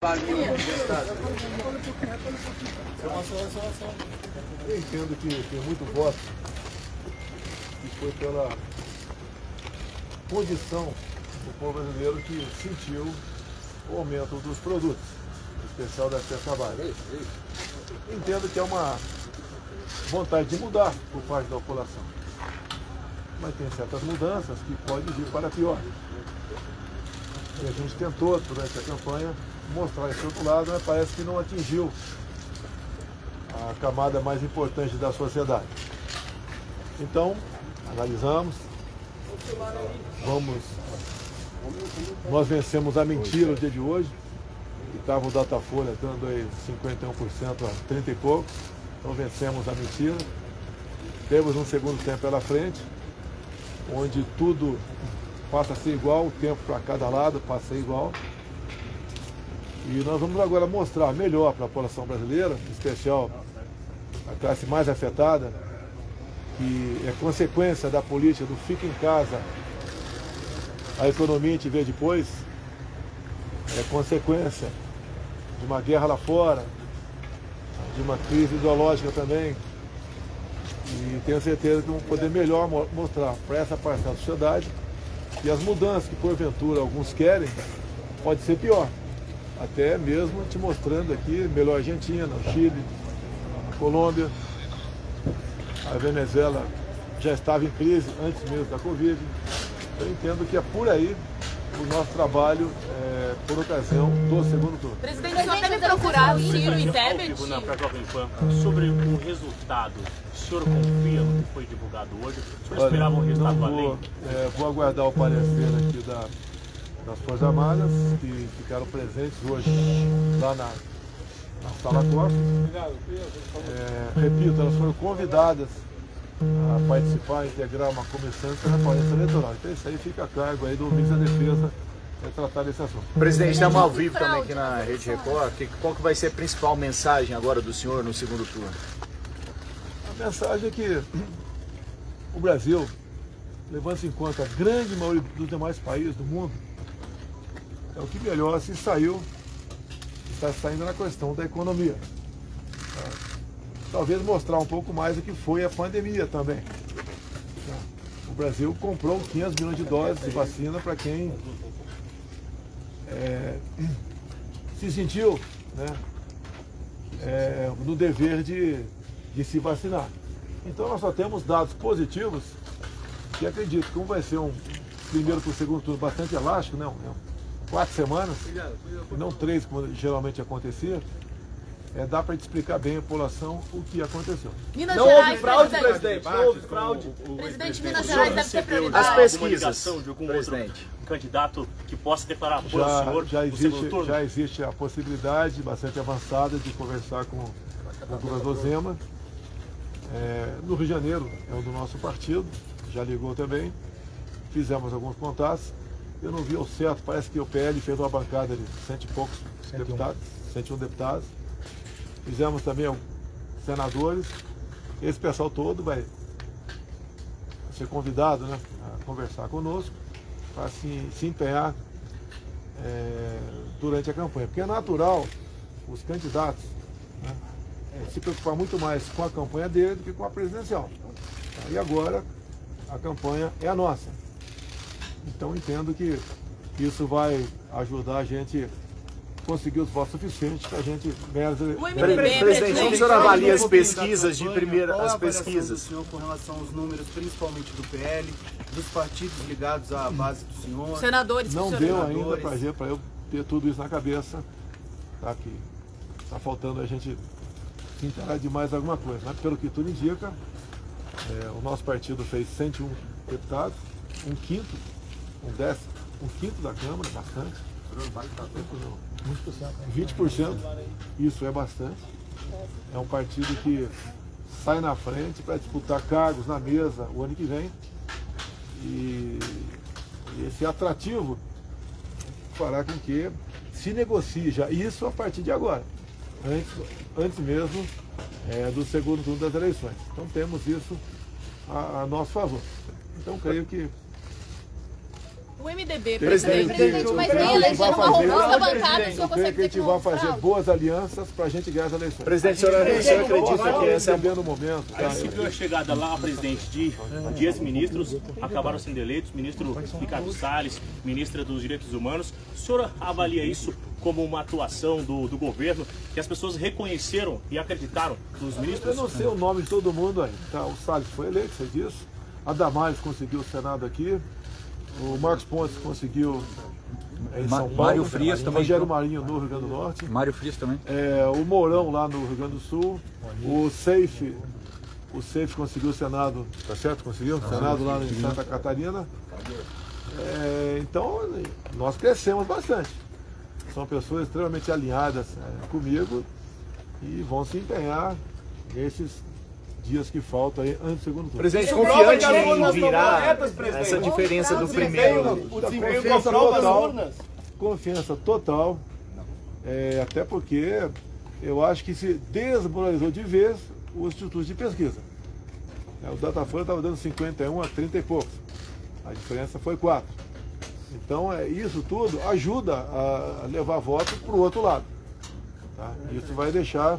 Eu entendo que tem muito voto que foi pela condição do povo brasileiro que sentiu o aumento dos produtos, em especial da cesta básica. Entendo que é uma vontade de mudar por parte da população, mas tem certas mudanças que podem vir para pior. E a gente tentou, durante a campanha, mostrar esse outro lado, mas parece que não atingiu a camada mais importante da sociedade. Então, analisamos, nós vencemos a mentira no dia de hoje, que estava o Datafolha dando aí 51% a 30 e poucos, então vencemos a mentira. Temos um segundo tempo pela frente, onde tudo passa a ser igual, o tempo para cada lado passa a ser igual. E nós vamos agora mostrar melhor para a população brasileira, em especial a classe mais afetada, que é consequência da política do fica em casa, a economia a gente vê depois, é consequência de uma guerra lá fora, de uma crise ideológica também. E tenho certeza que vamos poder melhor mostrar para essa parcela da sociedade que as mudanças que porventura alguns querem, pode ser pior. Até mesmo te mostrando aqui, melhor a Argentina, o Chile, a Colômbia, a Venezuela já estava em crise antes mesmo da Covid. Eu entendo que é por aí o nosso trabalho por ocasião do segundo turno. Presidente, só deve procurar o Ciro e Tebet? Para a Jovem Pan, sobre o resultado, o senhor confia no que foi divulgado hoje? O senhor esperava um resultado além? Vou aguardar o parecer aqui das Forças Armadas, que ficaram presentes hoje lá na Sala Costa. Repito, elas foram convidadas a participar, a integrar uma comissão de transparência eleitoral. Então isso aí fica a cargo aí do ministro da Defesa tratar desse assunto. Presidente, estamos ao vivo também aqui na Rede Record. Qual que vai ser a principal mensagem agora do senhor no segundo turno? A mensagem é que o Brasil, levando-se em conta a grande maioria dos demais países do mundo, é o que melhor se saiu, está saindo na questão da economia. Talvez mostrar um pouco mais do que foi a pandemia também. O Brasil comprou 500 milhões de doses de vacina para quem se sentiu, no dever de se vacinar. Então nós só temos dados positivos que acredito que como vai ser um primeiro para o segundo turno bastante elástico, 4 semanas, e não 3 como geralmente acontecia, dá para te explicar bem a população o que aconteceu. Minas Não Gerais, houve fraude, presidente? Não houve fraude. Presidente, Minas Gerais deve ter prioridade. As pesquisas, de algum presidente. outro candidato que possa declarar apoio ao senhor no segundo turno? Já existe a possibilidade bastante avançada de conversar com o governador Zema. No Rio de Janeiro é o do nosso partido, já ligou também. Fizemos alguns contatos. Eu não vi ao certo, parece que o PL fez uma bancada de 100 e poucos deputados, 101 deputados. Fizemos também senadores. Esse pessoal todo vai ser convidado a conversar conosco para se empenhar durante a campanha. Porque é natural os candidatos se preocupar muito mais com a campanha dele do que com a presidencial. E agora a campanha é a nossa. Então entendo que isso vai ajudar a gente conseguir os votos suficientes para a gente ganhar as eleições. Presidente, como o senhor avalia as pesquisas de primeira, as pesquisas? Do senhor com relação aos números, principalmente do PL, dos partidos ligados à base do senhor? Senadores. Não deu ainda para eu ter tudo isso na cabeça, tá? Que está faltando a gente se inteirar de mais alguma coisa. Mas pelo que tudo indica, o nosso partido fez 101 deputados, um quinto da Câmara, bastante. 20%, isso é bastante. É um partido que sai na frente para disputar cargos na mesa o ano que vem. E esse atrativo fará com que se negocie já isso a partir de agora, antes mesmo do segundo turno das eleições. Então temos isso a nosso favor. Então creio que O MDB, Presidente, mas nem eleger uma robusta bancada, o senhor eu creio consegue que a ter gente vai fazer boas alianças para a gente ganhar as eleições. Presidente, o senhor acredita que essa é no momento? Aí se viu a chegada lá, presidente, de ex-ministros, acabaram sendo eleitos, ministro Ricardo Salles, ministra dos Direitos Humanos. O senhor avalia isso como uma atuação do governo, que as pessoas reconheceram e acreditaram nos ministros? Eu não sei o nome de todo mundo aí. Tá? O Salles foi eleito, sei disso. A Damares conseguiu o Senado aqui. O Marcos Pontes conseguiu em São Paulo. Mário Frias também. Rogério Marinho no Rio Grande do Norte. Mário Frias também. O Mourão lá no Rio Grande do Sul. O Seife conseguiu o Senado, tá certo? Conseguiu o Senado lá em Santa Catarina. Então, nós crescemos bastante. São pessoas extremamente alinhadas comigo e vão se empenhar nesses dias que faltam aí antes do segundo turno. Presidente, confiante em virar essa diferença do primeiro. Confiança total, até porque eu acho que se desmoralizou de vez os institutos de pesquisa. O Datafolha estava dando 51 a 30 e poucos, a diferença foi 4. Então isso tudo ajuda a levar voto para o outro lado. Tá? Isso vai deixar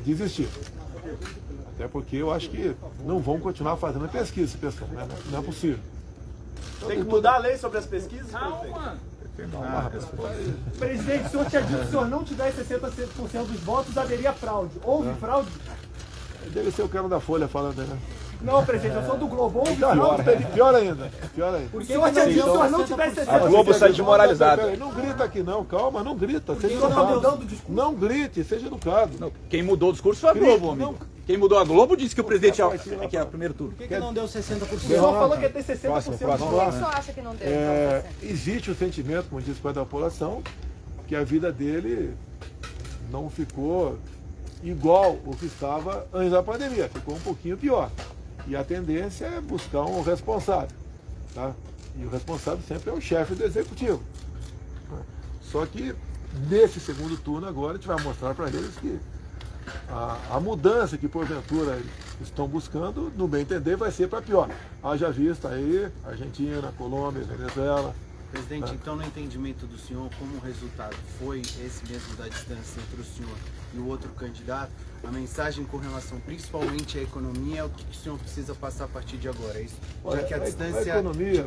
de existir. Até porque eu acho que não vão continuar fazendo pesquisa, pessoal, né? Não é possível. Então, tem que mudar a lei sobre as pesquisas? Presidente, o senhor tinha dito que se o senhor não tivesse 60% dos votos, haveria fraude. Houve fraude? Deve ser o cara da Folha falando, né? Não, presidente, eu sou do Globo. Houve fraude? Pior ainda. Porque o senhor tinha dito que se o senhor não tivesse 60%. A Globo sai desmoralizada. Não grita aqui não, calma, não grita. Seja educado. Não grite, seja educado. Não, quem mudou o discurso foi a Globo, amigo. Quem mudou a Globo disse que o presidente é o primeiro turno. Por que não deu 60%? O senhor falou que ia ter 60%. Próximo. Por que o senhor acha que não deu? Existe o sentimento, como diz o da população, que a vida dele não ficou igual o que estava antes da pandemia, ficou um pouquinho pior. E a tendência é buscar um responsável. Tá? E o responsável sempre é o chefe do executivo. Só que nesse segundo turno agora a gente vai mostrar para eles que a mudança que porventura estão buscando, no bem entender, vai ser para pior. Haja vista aí Argentina, Colômbia, Venezuela. Presidente, então no entendimento do senhor, como o resultado foi esse mesmo da distância entre o senhor e o outro candidato, a mensagem com relação principalmente à economia é o que o senhor precisa passar a partir de agora, é isso? Já que a distância economia,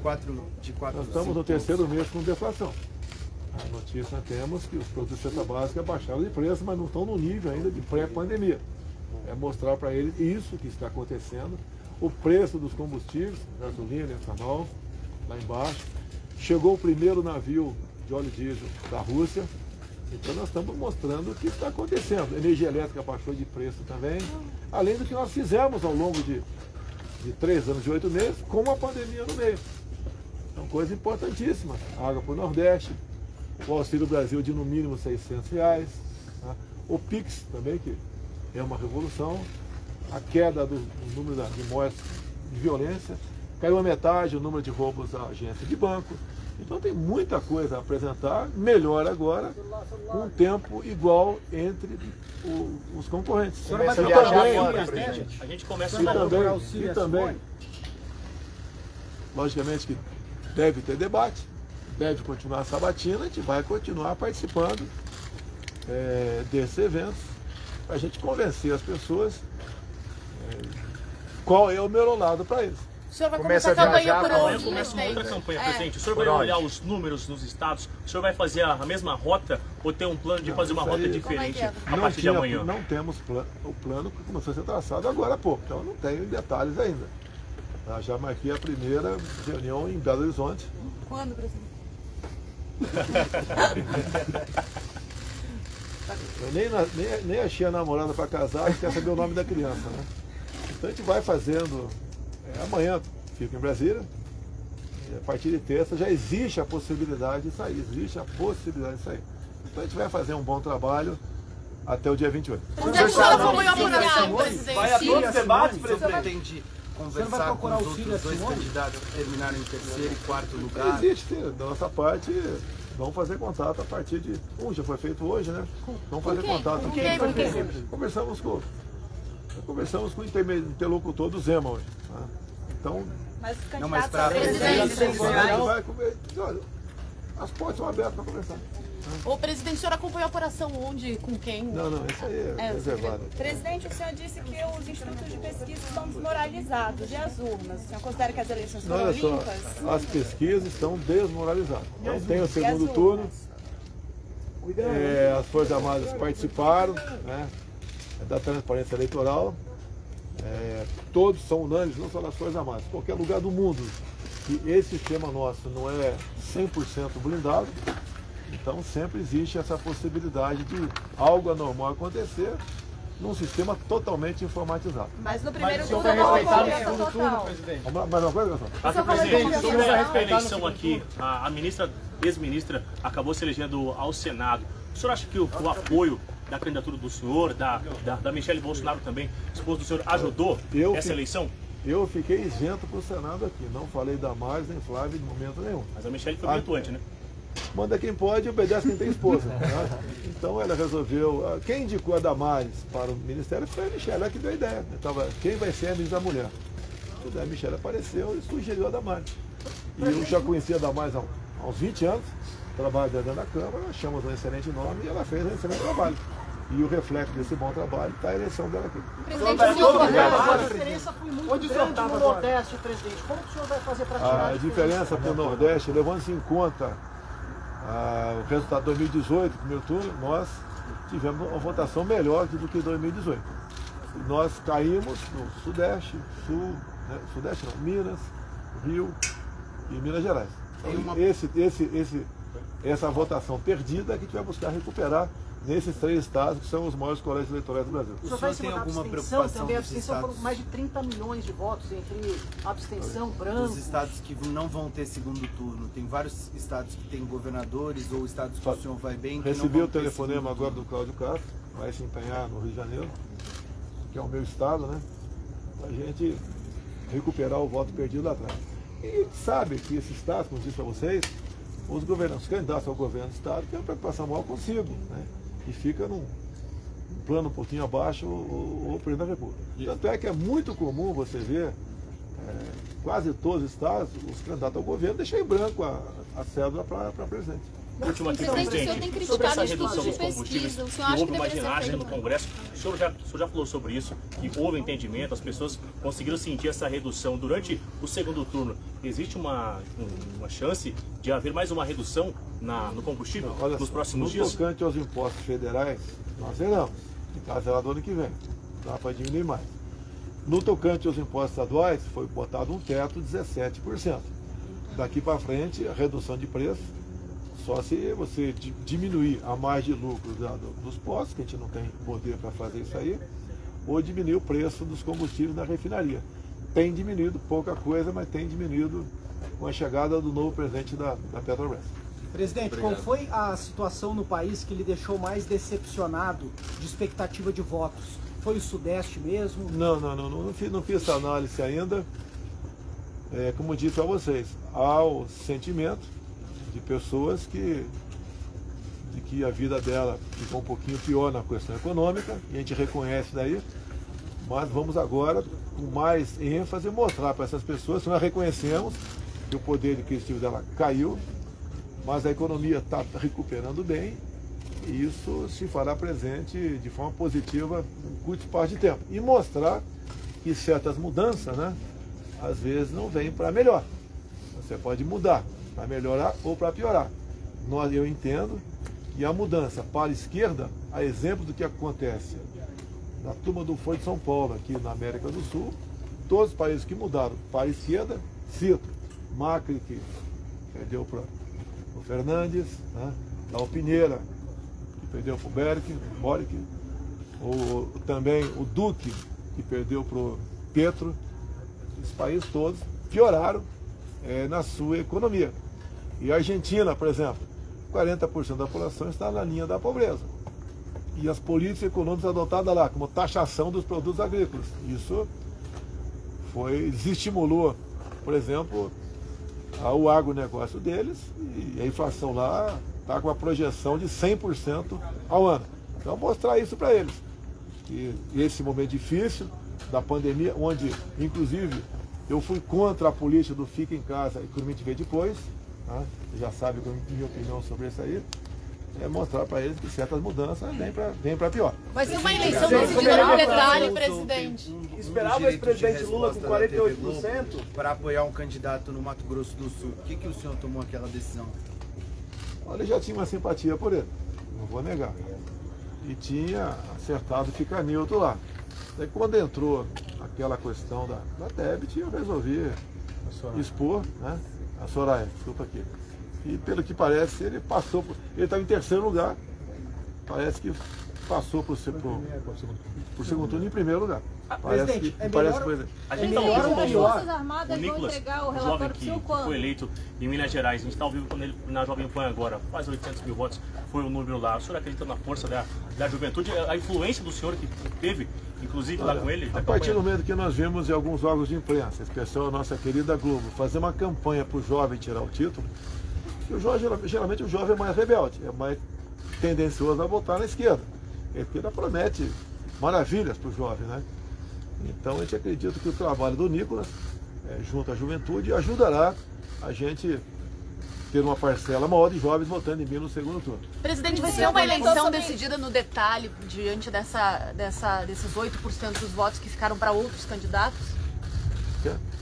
de 4 nós estamos no terceiro mês com deflação. A notícia temos que os produtos de cesta básica baixaram de preço, mas não estão no nível ainda de pré-pandemia. É mostrar para eles isso que está acontecendo, o preço dos combustíveis, gasolina, etanol, lá embaixo. Chegou o primeiro navio de óleo diesel da Rússia, então nós estamos mostrando o que está acontecendo. A energia elétrica baixou de preço também, além do que nós fizemos ao longo de 3 anos e 8 meses, com a pandemia no meio. Então, coisa importantíssima. Água para o Nordeste, o Auxílio Brasil de no mínimo R$600, tá? O PIX também, que é uma revolução, a queda do número de mortes de violência, caiu a metade o número de roubos à agência de banco. Então tem muita coisa a apresentar, melhor agora, com um tempo igual entre os concorrentes. Começa a viajar agora, presidente. A gente começa e também, logicamente que deve ter debate, deve continuar a sabatina, a gente vai continuar participando desses eventos, para a gente convencer as pessoas qual é o melhor lado para eles. O senhor vai começar a campanha por onde? Começa uma outra campanha, presidente. O senhor vai olhar os números nos estados? O senhor vai fazer a mesma rota ou tem um plano de fazer uma rota diferente a partir de amanhã? Não temos o plano que começou a ser traçado agora há pouco, então não tenho detalhes ainda. Já marquei a primeira reunião em Belo Horizonte. Quando, presidente? Eu nem achei a namorada para casar, a gente quer saber o nome da criança, né? Então a gente vai fazendo. Amanhã fico em Brasília, e a partir de terça já existe a possibilidade de sair, Então a gente vai fazer um bom trabalho até o dia 28. O senhor acompanhou a apuração, presidente? Vai a todos os debates, presidente? Você pretende conversar com os outros 2 candidatos que terminaram em 3º e 4º lugar? Existe, da nossa parte, vamos fazer contato a partir de... já foi feito hoje, né? Vamos fazer contato. Com quem? Conversamos com o interlocutor do Zema hoje. Tá? Então, Mas os Não, mas candidatos pra a presidente. Vai comer. Olha, as portas são abertas para conversar. O presidente, o senhor acompanhou a apuração onde, com quem? Não, isso aí é reservado. Presidente, o senhor disse que os institutos de pesquisa estão desmoralizados. E as urnas? O senhor considera que as eleições foram Olha só, limpas? as pesquisas estão desmoralizadas. Então tem o segundo turno, as Forças Armadas participaram, né, da transparência eleitoral, todos são unânimes, não só nas Forças Armadas, em qualquer lugar do mundo, que esse sistema nosso não é 100% blindado, então sempre existe essa possibilidade de algo anormal acontecer num sistema totalmente informatizado. Mas no primeiro senhor turno vai não respeitar houve no confiança segundo turno, total. presidente? Mais uma coisa, Gastão? Presidente, sobre vai a respeitar eleição no aqui, a ex-ministra acabou se elegendo ao Senado. O senhor acha que o apoio da candidatura do senhor, da Michele Bolsonaro também, esposa do senhor, ajudou essa eleição? Eu fiquei isento para o Senado aqui, não falei da Damares nem Flávio de momento nenhum. Mas a Michele foi bem atuante, né? Manda quem pode e obedece quem tem esposa. Né? Então ela resolveu. Quem indicou a Damares para o ministério foi a Michele, ela que deu a ideia. Quem vai ser a ministra da Mulher? E daí a Michele apareceu e sugeriu a Damares. E eu já conhecia a Damares há uns 20 anos, trabalho dentro da Câmara, achamos um excelente nome e ela fez um excelente trabalho. E o reflexo desse bom trabalho está a eleição dela aqui. Presidente, A diferença foi muito grande no Nordeste, presidente. Como que o senhor vai fazer para tirar A diferença para o Nordeste, levando-se em conta o resultado de 2018, primeiro turno, nós tivemos uma votação melhor do que 2018. Nós caímos no Sudeste, Sul, né? Sudeste não, Minas, Rio e Minas Gerais. Então, essa votação perdida é que a gente vai buscar recuperar nesses 3 estados que são os maiores colégios eleitorais do Brasil. O senhor vai se mudar abstenção também? A abstenção foram mais de 30 milhões de votos entre abstenção, branco. Os estados que não vão ter segundo turno, tem vários estados que têm governadores ou estados que o senhor vai bem. Recebi o telefonema agora do Cláudio Castro, vai se empenhar no Rio de Janeiro, que é o meu estado, né? Para a gente recuperar o voto perdido lá atrás. E sabe que esse estado, como disse para vocês, os candidatos ao governo do estado têm uma preocupação maior consigo, né? E fica num plano um pouquinho abaixo o presidente da República. Tanto é que é muito comum você ver quase todos os estados, os candidatos ao governo deixam em branco a cédula para presidente. Última aqui, Presidente, o senhor presidente, tem criticado sobre essa institutos redução de dos combustíveis, pesquisa. O que senhor acha houve que uma deveria ser ginástica feito? no Congresso, o senhor já falou sobre isso, que houve entendimento, as pessoas conseguiram sentir essa redução durante o segundo turno. Existe uma chance de haver mais uma redução no combustível nos próximos dias? No tocante aos impostos federais, nós zeramos, em caso zerado do ano que vem, dá para diminuir mais. No tocante aos impostos estaduais, foi botado um teto de 17%. Daqui para frente, a redução de preço, só se você diminuir a margem de lucro dos postos, que a gente não tem poder para fazer isso aí, ou diminuir o preço dos combustíveis na refinaria. Tem diminuído pouca coisa, mas tem diminuído com a chegada do novo presidente da Petrobras. Presidente, qual foi a situação no país que lhe deixou mais decepcionado de expectativa de votos? Foi o Sudeste mesmo? Não fiz essa análise ainda. Como eu disse a vocês, há o sentimento de pessoas de que a vida dela ficou um pouquinho pior na questão econômica, e a gente reconhece daí, mas vamos agora, com mais ênfase, mostrar para essas pessoas que nós reconhecemos que o poder aquisitivo dela caiu, mas a economia está recuperando bem, e isso se fará presente de forma positiva em curto espaço de tempo. E mostrar que certas mudanças, né, às vezes não vêm para melhor. Você pode mudar para melhorar ou para piorar. Eu entendo que a mudança para a esquerda, a exemplo do que acontece na turma do Foro de São Paulo, aqui na América do Sul, todos os países que mudaram para a esquerda, cito Macri, que perdeu para o Fernandes, né? O Pinheira, que perdeu para o Boric, também o Duque, que perdeu para o Petro. Os países todos pioraram na sua economia. E a Argentina, por exemplo, 40% da população está na linha da pobreza. E as políticas econômicas adotadas lá, como taxação dos produtos agrícolas. Isso desestimulou, por exemplo, o agronegócio deles, e a inflação lá está com uma projeção de 100% ao ano. Então, mostrar isso para eles. Que esse momento difícil da pandemia, onde, inclusive, Eu fui contra a política do fica em casa e que me vê depois. Tá? Você já sabe a minha opinião sobre isso aí. É mostrar para eles que certas mudanças vêm para pior. Vai ser uma eleição decidida no detalhe, presidente. Esperava o ex-presidente Lula com 48% para apoiar um candidato no Mato Grosso do Sul. Por que o senhor tomou aquela decisão? Olha, eu já tinha uma simpatia por ele, não vou negar. E tinha acertado ficar neutro lá. Daí quando entrou aquela questão da débito, eu resolvi expor, né? A Soraya, desculpa aqui. E pelo que parece, ele passou, ele estava em terceiro lugar, parece que passou por segundo turno em primeiro lugar. Presidente, A gente está ao vivo ou com pior? o Nicolas, o jovem que foi eleito em Minas Gerais. A gente está ao vivo com ele na Jovem Pan agora, quase 800 mil votos foi o número lá. O senhor acredita na força da juventude, a influência do senhor que teve, inclusive lá com ele? A partir do momento que nós vimos em alguns órgãos de imprensa, especial a nossa querida Globo, fazer uma campanha para o jovem tirar o título, o jovem, geralmente o jovem é mais rebelde, é mais tendencioso a votar na esquerda. A esquerda promete maravilhas para o jovem, né? Então a gente acredita que o trabalho do Nicolas, junto à juventude, ajudará a gente ter uma parcela maior de jovens votando em mim no segundo turno. Presidente, vai ser uma eleição decidida no detalhe diante desses 8% dos votos que ficaram para outros candidatos?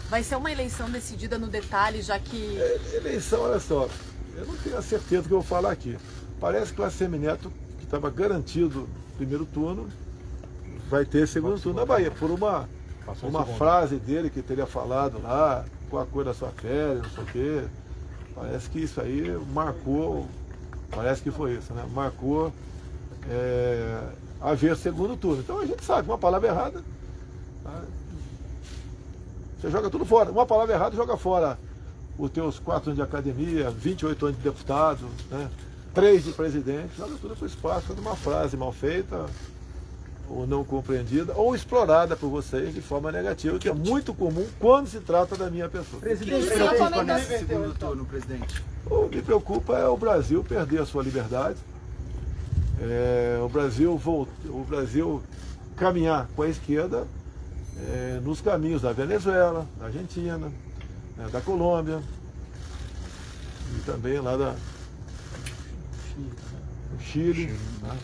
Vai ser uma eleição decidida no detalhe, já que... Eleição, olha só, eu não tenho a certeza do que eu vou falar aqui. Parece que o Assemineto, que estava garantido primeiro turno, vai ter segundo turno na Bahia, por uma frase dele que teria falado lá, com a cor da sua pele, não sei o quê. Parece que isso aí marcou, parece que foi isso, né? Marcou haver segundo turno. Então a gente sabe, uma palavra errada, tá? Você joga tudo fora. Uma palavra errada joga fora os teus 4 anos de academia, 28 anos de deputado, né? 3 de presidente, joga tudo para o espaço de uma frase mal feita, ou não compreendida, ou explorada por vocês de forma negativa, que é muito comum quando se trata da minha pessoa. Presidente, nesse segundo turno, presidente? O que me preocupa é o Brasil perder a sua liberdade, o Brasil caminhar com a esquerda nos caminhos da Venezuela, da Argentina, da Colômbia e também lá do Chile, né?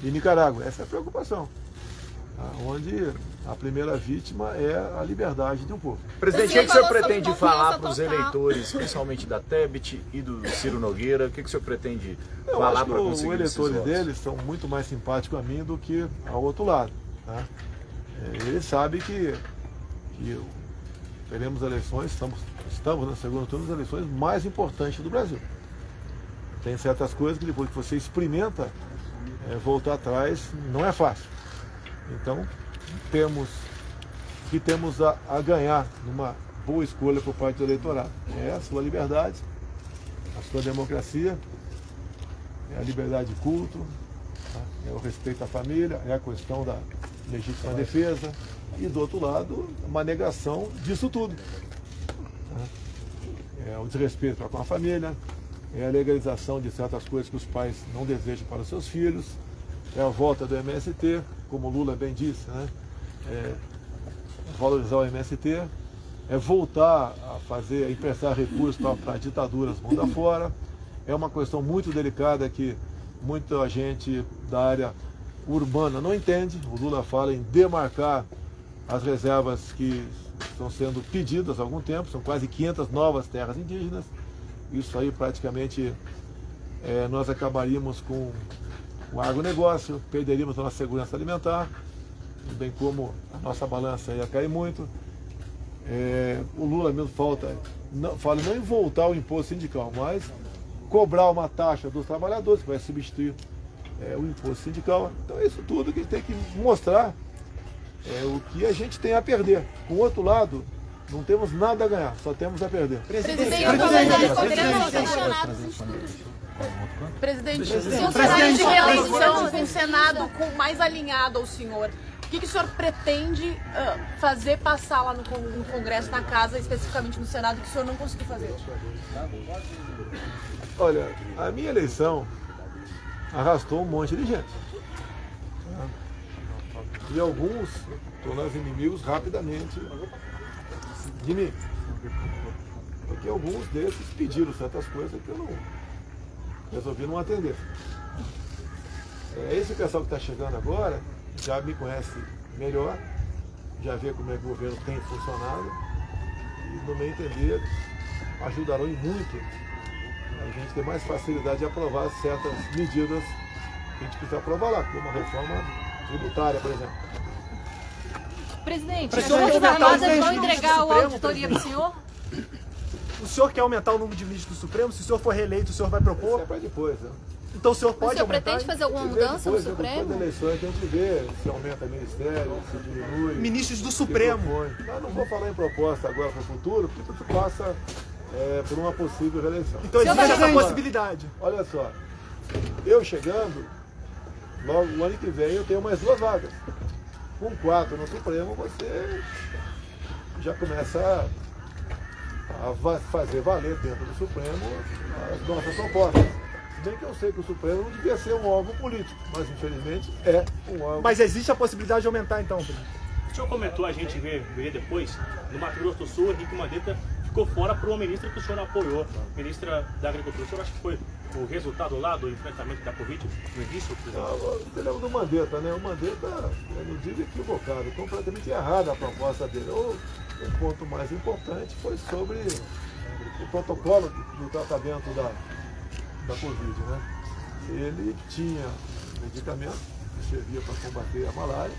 E Nicarágua. Essa é a preocupação, onde a primeira vítima é a liberdade de um povo. Presidente, o que o senhor pretende falar para os eleitores, principalmente da Tebet e do Ciro Nogueira? O que o senhor pretende falar para conseguir os eleitores votos? deles são muito mais simpáticos a mim do que ao outro lado, tá? Eles sabem que teremos eleições, estamos no segundo turno das eleições mais importantes do Brasil. Tem certas coisas que depois que você experimenta, voltar atrás não é fácil. Então, temos a ganhar numa boa escolha por parte do eleitorado. É a sua liberdade, a sua democracia, é a liberdade de culto, tá? É o respeito à família, é a questão da legítima defesa e, do outro lado, uma negação disso tudo. Tá? É o desrespeito para com a família, é a legalização de certas coisas que os pais não desejam para os seus filhos, é a volta do MST, como o Lula bem disse, né? Valorizar o MST, é voltar a emprestar recursos para ditaduras mundo afora. É uma questão muito delicada que muita gente da área urbana não entende. O Lula fala em demarcar as reservas que estão sendo pedidas há algum tempo, são quase 500 novas terras indígenas. Isso aí praticamente nós acabaríamos com o agronegócio, perderíamos a nossa segurança alimentar, bem como a nossa balança ia cair muito. O Lula mesmo fala não em voltar ao imposto sindical, mas cobrar uma taxa dos trabalhadores, que vai substituir o imposto sindical. Então é isso tudo que a gente tem que mostrar o que a gente tem a perder. Com o outro lado, não temos nada a ganhar, só temos a perder. Presidente, o senhor será de reeleição com o Senado mais alinhado ao senhor. O que o senhor pretende fazer passar lá no Congresso, na Casa, especificamente no Senado, que o senhor não conseguiu fazer? Olha, a minha eleição arrastou um monte de gente. E alguns tornaram inimigos rapidamente de mim. Porque alguns desses pediram certas coisas que eu não resolvi não atender. Esse pessoal que está chegando agora já me conhece melhor, já vê como é que o governo tem funcionado e, no meu entender, ajudarão e muito a gente ter mais facilidade de aprovar certas medidas que a gente precisa aprovar lá, como a reforma tributária, por exemplo. Presidente, as Forças Armadas vão entregar a auditoria para o senhor? O senhor quer aumentar o número de ministros do Supremo? Se o senhor for reeleito, o senhor vai propor? Isso é para depois, né? Então o senhor pode aumentar? Pretende fazer alguma mudança no Supremo? Depois das eleições a gente vê se aumenta ministério, se diminui. Ministros do Supremo. Não vou falar em proposta agora para o futuro, porque tudo passa por uma possível reeleição. Então existe essa possibilidade. Olha só, eu chegando, logo o ano que vem eu tenho mais 2 vagas. Com 4 no Supremo você já começa a fazer valer dentro do Supremo as nossas propostas. Se bem que eu sei que o Supremo não devia ser um órgão político, mas infelizmente é um órgão. Mas existe a possibilidade de aumentar então, presidente? O senhor comentou, a gente vê depois, no Mato Grosso do Sul, Henrique Mandetta ficou fora por uma ministra que o senhor apoiou, ministra da Agricultura. O senhor acha que foi o resultado lá do enfrentamento da Covid no início? Você lembra do Mandetta, né? O Mandetta, não digo equivocado, completamente errada a proposta dele. O ponto mais importante foi sobre o protocolo do tratamento da Covid, né? Ele tinha medicamento que servia para combater a malária,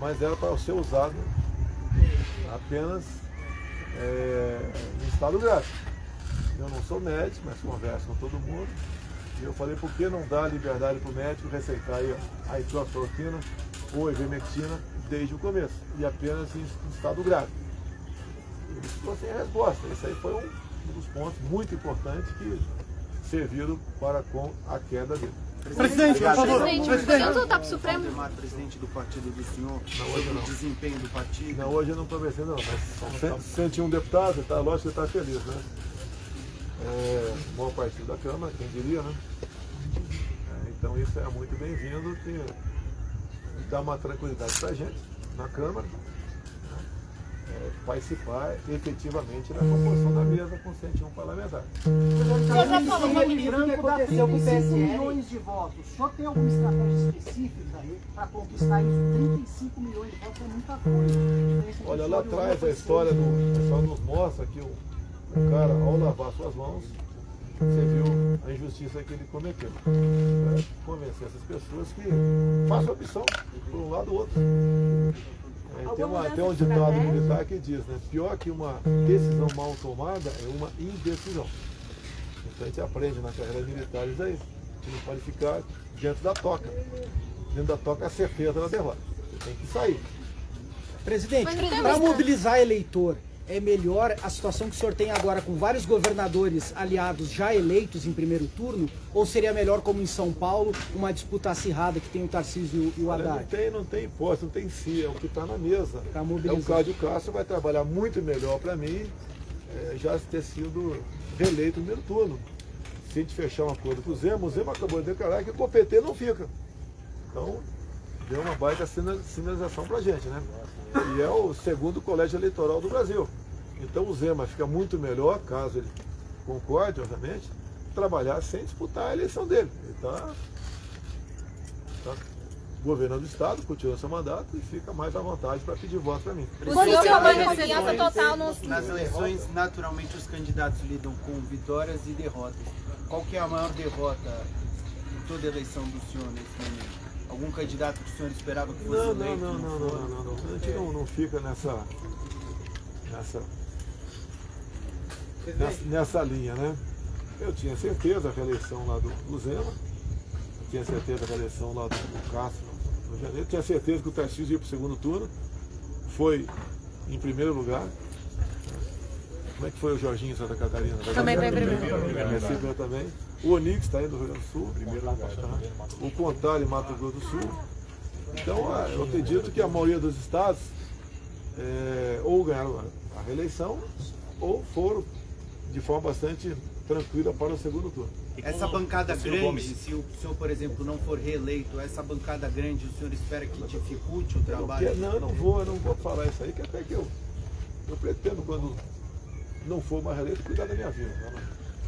mas era para ser usado apenas em estado grave. Eu não sou médico, mas converso com todo mundo. E eu falei, por que não dar liberdade para o médico receitar a hidroxicloroquina ou a ivermectina desde o começo, e apenas em estado grave? Ele ficou sem resposta. Esse aí foi um dos pontos muito importantes que serviram para com a queda dele. Presidente, por favor. Presidente, voltar para o Supremo. Presidente do partido do senhor, hoje não. O desempenho do partido. Não, hoje eu não estou vencendo não, mas 101 deputados, tá, lógico que ele está feliz, né? Bom partido da Câmara, quem diria, né? Então isso é muito bem-vindo, que dá uma tranquilidade para a gente na Câmara, participar efetivamente da composição da mesa com 101 parlamentares. O senhor já falou, Branco dá 35 milhões de votos. O senhor tem alguma estratégia específica para conquistar isso? 35 milhões de votos é muita coisa. Olha, lá atrás a história só nos mostra que o cara, ao lavar suas mãos, você viu a injustiça que ele cometeu. Para convencer essas pessoas que façam a opção por um lado ou outro. Tem um ditado militar que diz, né? Pior que uma decisão mal tomada é uma indecisão. Então a gente aprende na carreira militar isso aí. A gente não pode ficar dentro da toca. Dentro da toca é a certeza da derrota. Você tem que sair. Presidente, para mobilizar eleitor, é melhor a situação que o senhor tem agora com vários governadores aliados já eleitos em primeiro turno? Ou seria melhor, como em São Paulo, uma disputa acirrada que tem o Tarcísio e o Haddad? Não tem hipótese, não tem si, é o que está na mesa. O Cláudio Castro vai trabalhar muito melhor para mim, já ter sido reeleito no primeiro turno. Se a gente fechar um acordo com o Zema acabou de declarar que o PT não fica. Então, deu uma baita sinalização para a gente, né? E é o segundo colégio eleitoral do Brasil. Então o Zema fica muito melhor, caso ele concorde, obviamente, trabalhar sem disputar a eleição dele. Ele está governando o Estado, continua seu mandato e fica mais à vontade para pedir voto para mim. Nas eleições, naturalmente, os candidatos lidam com vitórias e derrotas. Qual que é a maior derrota em toda a eleição do senhor nesse momento? Algum candidato que o senhor esperava que fosse eleito? Não. A gente não fica nessa linha, né? Eu tinha certeza da eleição lá do Zema, eu tinha certeza da eleição lá do Castro no janeiro, eu tinha certeza que o Tarcísio ia para o segundo turno, foi em primeiro lugar. Como é que foi o Jorginho em Santa Catarina? Também foi em primeiro. Recebeu também. O Onix está aí no Rio Grande do Sul, primeiro lugar, tá? O Contale em Mato Grosso do Sul. Então, eu acredito que a maioria dos estados ou ganharam a reeleição ou foram de forma bastante tranquila para o segundo turno. Essa bancada grande, se o senhor, por exemplo, não for reeleito, essa bancada grande, o senhor espera que dificulte o trabalho? Eu não vou falar isso aí, que até que eu Eu pretendo, quando não for mais reeleito, cuidar da minha vida.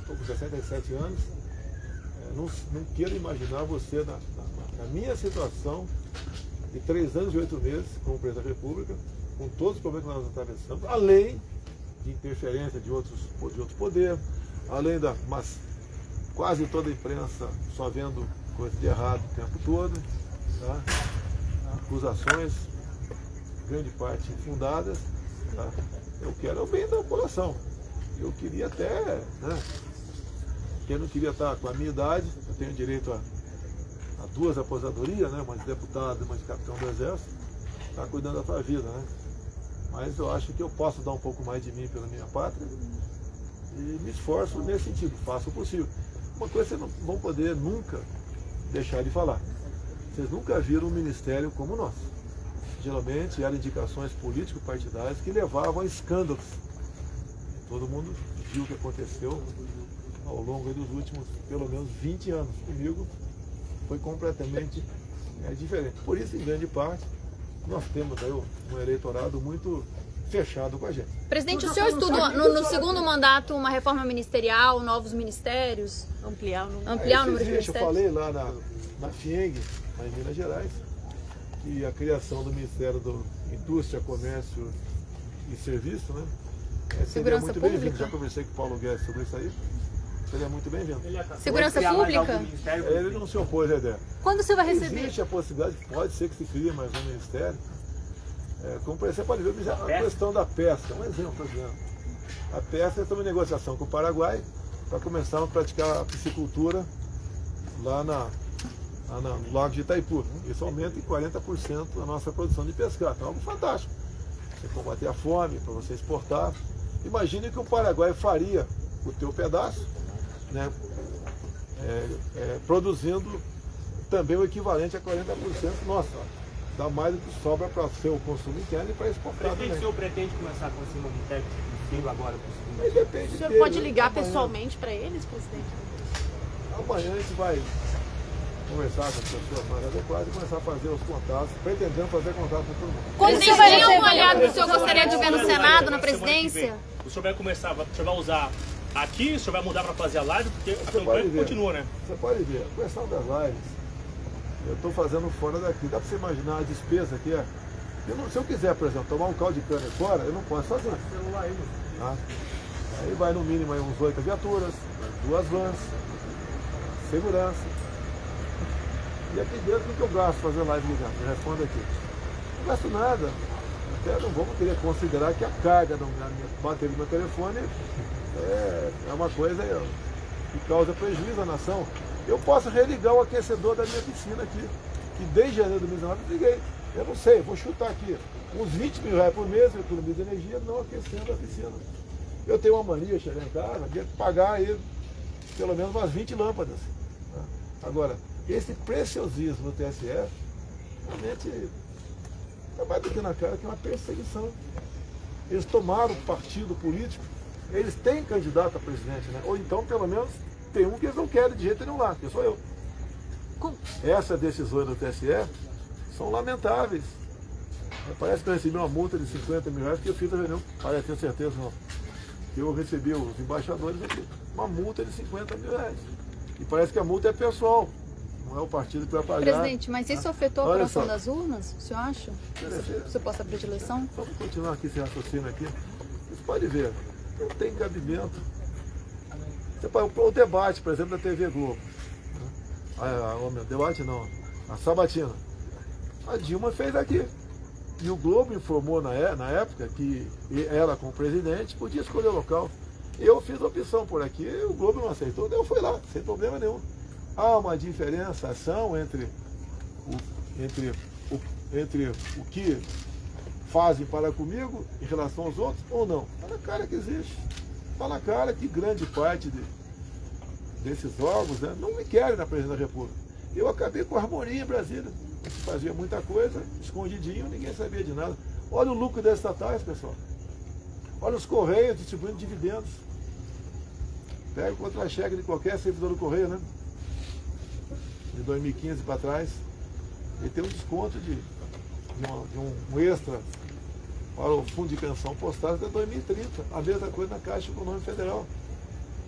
Estou com 67 anos, não quero imaginar você na minha situação de 3 anos e 8 meses como presidente da República, com todos os problemas que nós atravessamos, além de interferência de outros poderes, além mas quase toda a imprensa só vendo coisa de errado o tempo todo, tá? Acusações, grande parte infundadas, tá? Eu quero o bem da população. Eu queria até, né? Quem não queria estar com a minha idade, eu tenho direito a 2 aposentadorias, né? Uma de deputado e uma de capitão do Exército, está cuidando da sua vida, né? Mas eu acho que eu posso dar um pouco mais de mim pela minha pátria e me esforço nesse sentido, faço o possível. Uma coisa vocês não vão poder nunca deixar de falar. Vocês nunca viram um ministério como o nosso. Geralmente eram indicações político-partidárias que levavam a escândalos. Todo mundo viu o que aconteceu ao longo dos últimos, pelo menos, 20 anos. Comigo foi completamente diferente. Por isso, em grande parte, nós temos aí um eleitorado muito fechado com a gente. Presidente, o senhor estuda no segundo mandato uma reforma ministerial, novos ministérios? Ampliar o número de ministérios? Eu falei lá na FIENG, lá em Minas Gerais, que a criação do Ministério da Indústria, Comércio e Serviço, né? Seria muito bem-vindo. Já conversei com o Paulo Guedes sobre isso aí. Seria muito bem-vindo. Segurança Pública? Ele não se opôs à ideia. Quando você vai receber? Existe a possibilidade, pode ser que se crie mais um ministério. Como você pode ver, a questão da pesca, um exemplo, por exemplo. A pesca está em negociação com o Paraguai para começar a praticar a piscicultura lá no Lago de Itaipu. Isso aumenta em 40% a nossa produção de pescado. Então é algo fantástico. Você combater a fome, para você exportar. Imagine que o Paraguai faria o teu pedaço, né, produzindo também o equivalente a 40%. Nossa, dá mais do que sobra para o seu consumo interno e para exportar também. O senhor pretende começar com esse ministério agora? Aí depende. O senhor pode ligar pessoalmente para eles, presidente? Amanhã a gente vai conversar com as pessoas mais adequadas e começar a fazer os contatos, pretendendo fazer contato com todo mundo. Quando você vai ter um aliado que o senhor gostaria de ver no Senado, na presidência? O senhor vai começar, o senhor vai usar aqui, o senhor vai mudar para fazer a live, porque a campanha continua, né? Você pode ver, a questão das lives, eu estou fazendo fora daqui. Dá para você imaginar a despesa que é? Se eu quiser, por exemplo, tomar um caldo de cana fora, eu não posso fazer. Tá? Aí vai no mínimo aí uns 8 viaturas, 2 vans, segurança. E aqui dentro, o que eu gasto fazer live ligada? Me responda aqui. Não gasto nada. Até não vamos querer considerar que a carga da bateria do meu telefone é uma coisa que causa prejuízo à nação. Eu posso religar o aquecedor da minha piscina aqui, que desde janeiro de 2019 eu liguei. Eu não sei, vou chutar aqui. Uns 20 mil reais por mês eu economizo energia não aquecendo a piscina. Eu tenho uma mania de chegar em casa de pagar aí pelo menos umas 20 lâmpadas. Tá? Agora, esse preciosismo do TSE, realmente, é mais do que na cara que é uma perseguição. Eles tomaram partido político, eles têm candidato a presidente, né? Ou então, pelo menos, tem um que eles não querem de jeito nenhum lá, que sou eu. Essas decisões do TSE são lamentáveis. Parece que eu recebi uma multa de 50 mil reais, que eu fiz a reunião, parece, tenho certeza não. Eu recebi os embaixadores aqui, uma multa de 50 mil reais. E parece que a multa é pessoal. Não é o partido que vai pagar. Presidente, mas isso afetou a apuração das urnas, o senhor acha? Você possa abrir de eleição? Vamos continuar aqui esse raciocínio aqui. Você pode ver, não tem cabimento. O debate, por exemplo, da TV Globo. O debate não, a sabatina. A Dilma fez aqui. E o Globo informou na época que ela, como presidente, podia escolher o local. Eu fiz opção por aqui, o Globo não aceitou, eu fui lá, sem problema nenhum. Há uma diferenciação entre o que fazem para comigo em relação aos outros ou não? Está na cara que existe. Está na cara que grande parte desses órgãos, né, não me querem na presidência da República. Eu acabei com a harmonia em Brasília. A gente fazia muita coisa, escondidinho, ninguém sabia de nada. Olha o lucro das estatais, pessoal. Olha os Correios distribuindo dividendos. Pega o contra-cheque de qualquer servidor do Correio, né? De 2015 para trás, ele tem um desconto de um extra para o Fundo de Pensão Postal até 2030. A mesma coisa na Caixa Econômica Federal.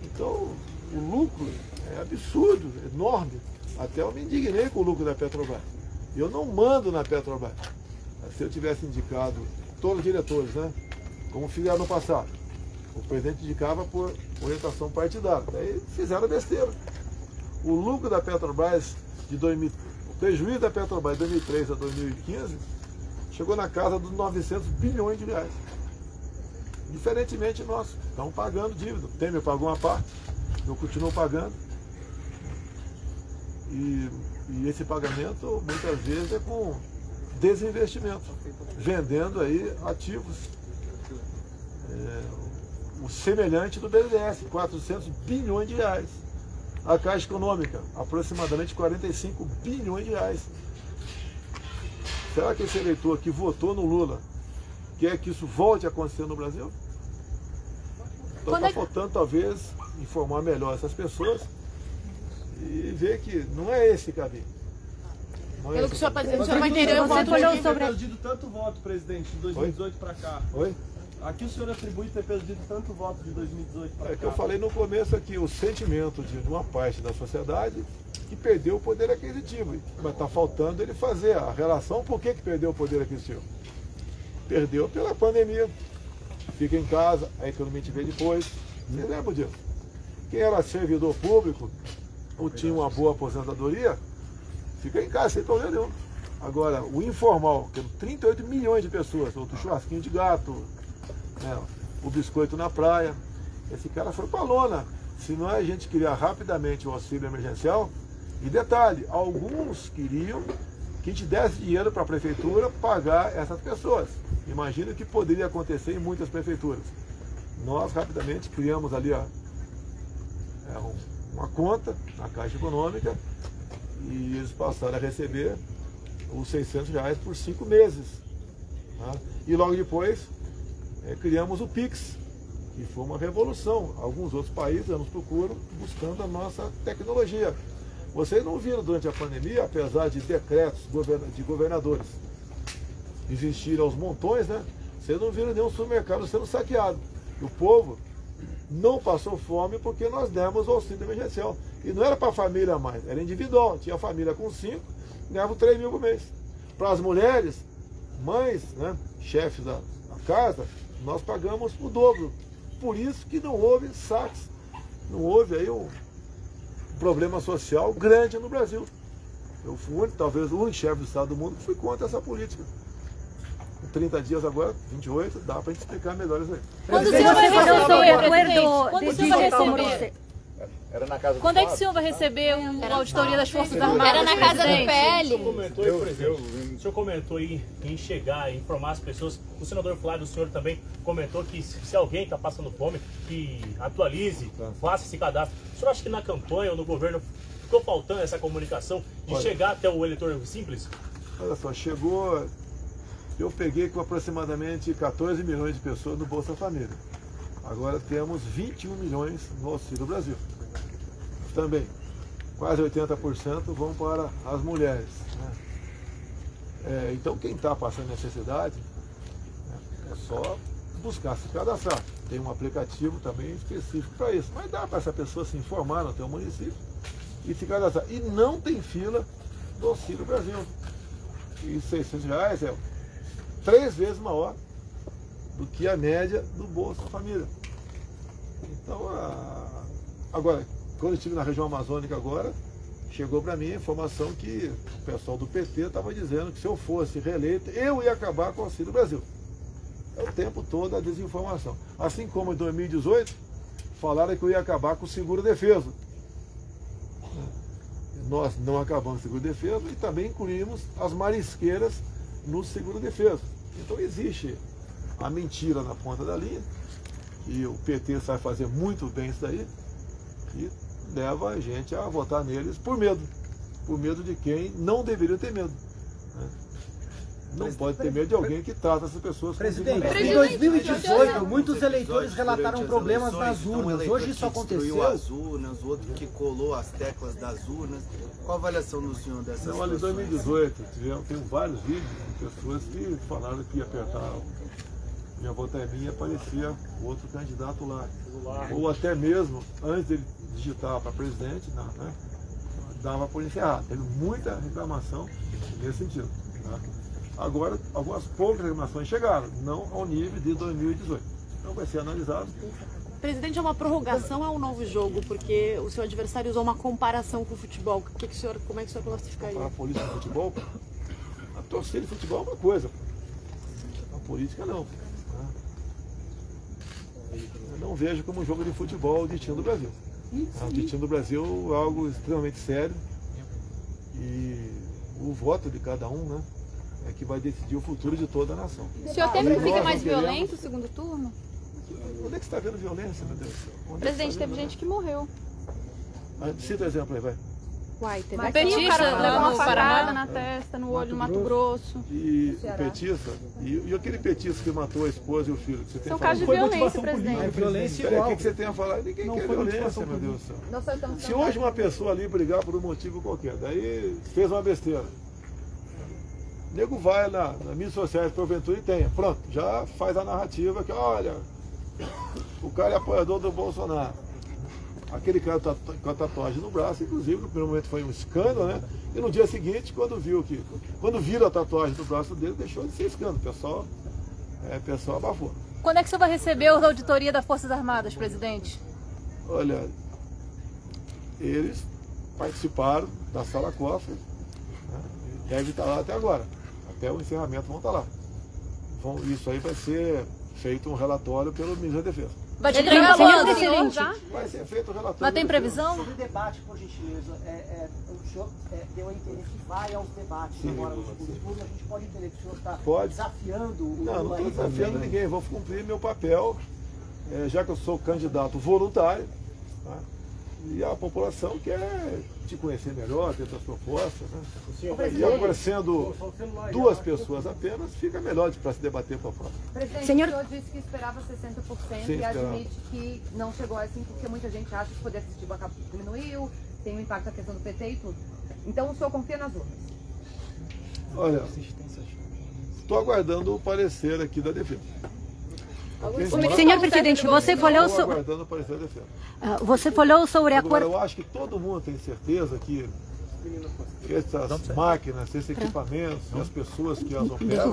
Então, o lucro é absurdo, enorme. Até eu me indignei com o lucro da Petrobras. Eu não mando na Petrobras. Se eu tivesse indicado todos os diretores, né? Como fizeram no passado. O presidente indicava por orientação partidária. Daí fizeram besteira. O lucro da Petrobras o prejuízo da Petrobras de 2003 a 2015 chegou na casa dos 900 bilhões de reais. Diferentemente nós, estamos pagando dívida. O Temer pagou uma parte, eu continuo pagando. E esse pagamento muitas vezes é com desinvestimento, vendendo aí ativos. O semelhante do BNDES, 400 bilhões de reais. A Caixa Econômica, aproximadamente 45 bilhões de reais. Será que esse eleitor que votou no Lula quer que isso volte a acontecer no Brasil? Então está faltando talvez informar melhor essas pessoas e ver que não é esse caminho. Pelo que o senhor está dizendo, o senhor vai querer... Você falou sobre... ter perdido tanto voto, presidente, de 2018 para cá. Oi? Aqui o senhor atribui ter perdido tanto voto de 2018 para cá. É que eu falei no começo aqui, o sentimento de uma parte da sociedade que perdeu o poder aquisitivo. Mas está faltando ele fazer a relação. Por que perdeu o poder aquisitivo? Perdeu pela pandemia. Fica em casa, a economia te vê depois. Você lembra disso? Quem era servidor público ou tinha uma boa aposentadoria, fica em casa sem problema nenhum. Agora, o informal, que 38 milhões de pessoas, outro churrasquinho de gato, o biscoito na praia, esse cara foi pra lona. Se não é a gente criar rapidamente o auxílio emergencial, e detalhe, alguns queriam que a gente desse dinheiro para a prefeitura pagar essas pessoas. Imagina o que poderia acontecer em muitas prefeituras. Nós rapidamente criamos ali uma conta na Caixa Econômica e eles passaram a receber os R$600 por 5 meses. Tá? E logo depois criamos o Pix, que foi uma revolução. Alguns outros países nos procuram buscando a nossa tecnologia. Vocês não viram durante a pandemia, apesar de decretos de governadores existirem aos montões, né? Vocês não viram nenhum supermercado sendo saqueado. E o povo não passou fome porque nós demos o auxílio emergencial. E não era para a família mais, era individual. Tinha família com 5, ganhava 3 mil por mês. Para as mulheres, mães, né, chefes da casa, nós pagamos o dobro. Por isso que não houve saques, não houve aí um problema social grande no Brasil. Eu fui, talvez, o único chefe do Estado do mundo que fui contra essa política. Com 30 dias agora, 28, dá para a gente explicar melhor isso aí. Quando o senhor vai receber? Quando o senhor vai receber? Era na casa do Quando é que o senhor vai receber a auditoria das Forças Armadas? Era na casa do PL. O senhor comentou em chegar, em informar as pessoas. O senador Flávio, o senhor também comentou que se alguém está passando fome, que atualize, faça esse cadastro. O senhor acha que na campanha ou no governo ficou faltando essa comunicação de chegar até o eleitor simples? Olha só, chegou... Eu peguei com aproximadamente 14 milhões de pessoas no Bolsa Família. Agora temos 21 milhões no Auxílio Brasil. Também, quase 80% vão para as mulheres. Né? Então, quem está passando necessidade, é só buscar se cadastrar. Tem um aplicativo também específico para isso. Mas dá para essa pessoa se informar no teu município e se cadastrar. E não tem fila do Auxílio Brasil. E R$600 é 3 vezes maior do que a média do Bolsa Família. Então, agora, quando eu estive na região amazônica agora, chegou para mim a informação que o pessoal do PT estava dizendo que se eu fosse reeleito, eu ia acabar com o Auxílio Brasil. É o tempo todo a desinformação. Assim como em 2018, falaram que eu ia acabar com o seguro-defeso. Nós não acabamos com o seguro-defeso e também incluímos as marisqueiras no seguro-defeso. Então existe a mentira na ponta da linha, e o PT sabe fazer muito bem isso daí, e leva a gente a votar neles por medo de quem não deveria ter medo. Né? Não pode ter medo de alguém que trata essas pessoas como Presidente, em 2018, muitos eleitores relataram problemas nas urnas. Hoje isso aconteceu. As urnas, o outro que colou as teclas das urnas. Qual a avaliação do senhor dessas situações? Olha, em 2018, tem vários vídeos de pessoas que falaram que ia apertar minha volta é minha, aparecia outro candidato lá. Ou até mesmo, antes dele digitar para presidente, né, dava por encerrado. Teve muita reclamação nesse sentido. Né? Agora, algumas poucas reclamações chegaram, não ao nível de 2018. Então vai ser analisado. Presidente, é uma prorrogação ou é um novo jogo? Porque o seu adversário usou uma comparação com o futebol. Como é que o senhor classificaria? Para a política de futebol, a torcida de futebol é uma coisa. A política não. Eu não vejo como um jogo de futebol de time do Brasil. O time do Brasil é algo extremamente sério e o voto de cada um, né, é que vai decidir o futuro de toda a nação. O senhor teme que fique mais violento o segundo turno? Onde é que você está vendo violência, meu Deus? Presidente, teve gente que morreu. Cita exemplo aí, vai. Uai, teve um petista, o cara levou uma facada na testa, no olho, no Mato Grosso. E o petista, e aquele petista que matou a esposa e o filho? Que você tem São casos de violência, presidente. Violência igual. igual. O que você tem a falar? Ninguém quer violência, meu Deus do céu. Se hoje uma pessoa ali brigar por um motivo qualquer, daí fez uma besteira, o nego vai nas mídias sociais, porventura, e tenha. Pronto, já faz a narrativa que, olha, o cara é apoiador do Bolsonaro. Aquele cara com a tatuagem no braço, inclusive, no primeiro momento foi um escândalo, né? E no dia seguinte, quando viram a tatuagem no braço dele, deixou de ser escândalo. O pessoal abafou. Quando é que o senhor vai receber a auditoria das Forças Armadas, presidente? Olha, eles participaram da sala cofre, né? Deve estar lá até agora. Até o encerramento vão estar lá. Isso aí vai ser feito um relatório pelo Ministério da Defesa. Vai te entregar logo, presidente? Vai ser feito o relatório. Mas tem previsão? Sobre o debate, por gentileza, o senhor deu a entender que vai aos debates agora no segundo turno. A gente pode entender que o senhor está desafiando o Não estou desafiando ninguém, vou cumprir meu papel, já que eu sou candidato voluntário, tá? E a população quer te conhecer melhor, ter suas propostas, né? E agora sendo duas pessoas apenas, fica melhor para se debater com a próxima. Presidente, o senhor disse que esperava 60% e admite que não chegou a assim porque muita gente acha que o poder aquisitivo diminuiu, tem um impacto na questão do PT e tudo. Então o senhor confia nas urnas? Olha, estou aguardando o parecer aqui da defesa. Senhor presidente, você falou sobre a Agora, eu acho que todo mundo tem certeza que essas máquinas, esses equipamentos, as pessoas que as operam,